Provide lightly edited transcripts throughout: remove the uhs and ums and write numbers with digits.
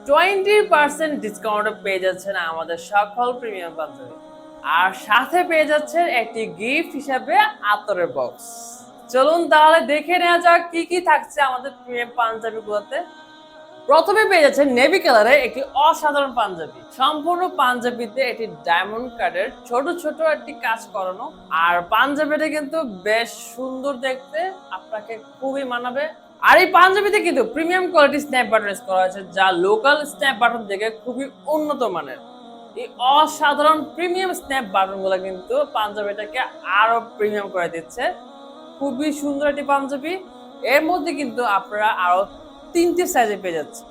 20% ডিসকাউন্টে পেয়ে যাচ্ছেন আমাদের সকল প্রিমিয়াম পাঞ্জাবি। আর সাথে পেয়ে যাচ্ছেন একটি গিফট হিসাবে আতরের বক্স। চলুন তাহলে দেখে নেওয়া যাক কি কি থাকছে আমাদের প্রিমিয়াম পাঞ্জাবিগুলোতে। প্রথমে পেয়ে যাচ্ছেন নেভি কালারে একটি অসাধারণ পাঞ্জাবি। সম্পূর্ণ পাঞ্জাবিতে একটি ডায়মন্ড কাটের ছোট ছোট একটি কাজ করানো। আর পাঞ্জাবিটা কিন্তু বেশ সুন্দর দেখতে, আপনাকে খুবই মানাবে। আর এই পাঞ্জাবিতে কিন্তু premium quality snap button use করা হয়েছে, যা লোকাল স্ন্যাপ বাটন থেকে খুবই উন্নত মানের। এই অসাধারণ প্রিমিয়াম স্ন্যাপ বাটনগুলো কিন্তু পাঞ্জাবিটাকে আরো প্রিমিয়াম করে দিচ্ছে। খুবই সুন্দর একটি পাঞ্জাবি। এর মধ্যে কিন্তু আপনারা আরো 3টি সাইজে পেয়ে যাচ্ছে।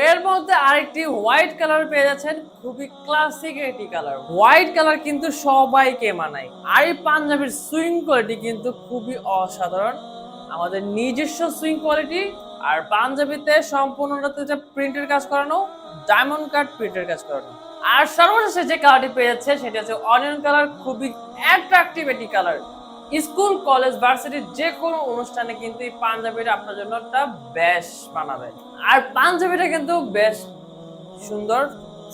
এর মধ্যে আরেকটি হোয়াইট কালার পেয়ে যাচ্ছেন, খুবই ক্লাসিক একটি কালার। হোয়াইট কালার কিন্তু সবাইকে মানায়। আর এই পাঞ্জাবির সুইং কোয়ালিটি কিন্তু খুবই অসাধারণ, আমাদের নিজস্ব সুইং কোয়ালিটি। আর পাঞ্জাবিতে সম্পূর্ণটাতে যে প্রিন্টের কাজ করানো, ডায়মন্ড কাট প্রিন্টের কাজ করানো। আর সর্বশেষে যে কালারটি পেয়ে যাচ্ছে সেটা হচ্ছে অনিয়ন কালার, খুবই অ্যাট্রাকটিভ একটি কালার। স্কুল কলেজ ভার্সিটির যে কোনো অনুষ্ঠানে কিন্তু এই পাঞ্জাবিটা আপনার জন্য একটা বেশ মানাবে। আর পাঞ্জাবিটা কিন্তু বেশ সুন্দর,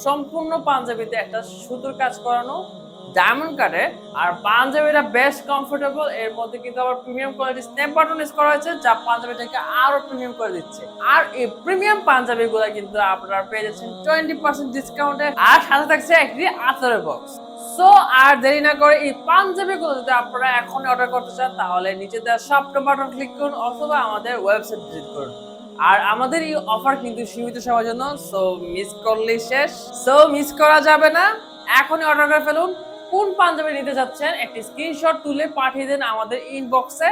সম্পূর্ণ পাঞ্জাবিতে একটা সুতোর কাজ করানো, ডায়মন্ড কাটে। আর পাঞ্জাবিটা বেশ কমফোর্টেবল। এর মধ্যে কিন্তু আবার premium quality snap button use করা হয়েছে, যা পাঞ্জাবিটাকে আরো প্রিমিয়াম করে দিচ্ছে। আর এই প্রিমিয়াম পাঞ্জাবিগুলো কিন্তু আপনারা পেয়ে যাচ্ছেন 20% ডিসকাউন্টে, আর সাথে থাকছে একটি আতরের বক্স। সো আর দেরি না করে এই পাঞ্জাবিগুলো যদি আপনারা এখনই অর্ডার করতে চান, তাহলে নিচে দেওয়া সবটা বাটন ক্লিক করুন অথবা আমাদের ওয়েবসাইট ভিজিট করুন। আর আমাদের এই অফার কিন্তু সীমিত সময়ের জন্য, সো মিস করলেই শেষ। সো মিস করা যাবে না, এখনই অর্ডার করে ফেলুন। কোন পাঞ্জাবি নিতে যাচ্ছেন একটি স্ক্রিনশট তুলে পাঠিয়ে দেন আমাদের ইনবক্সে।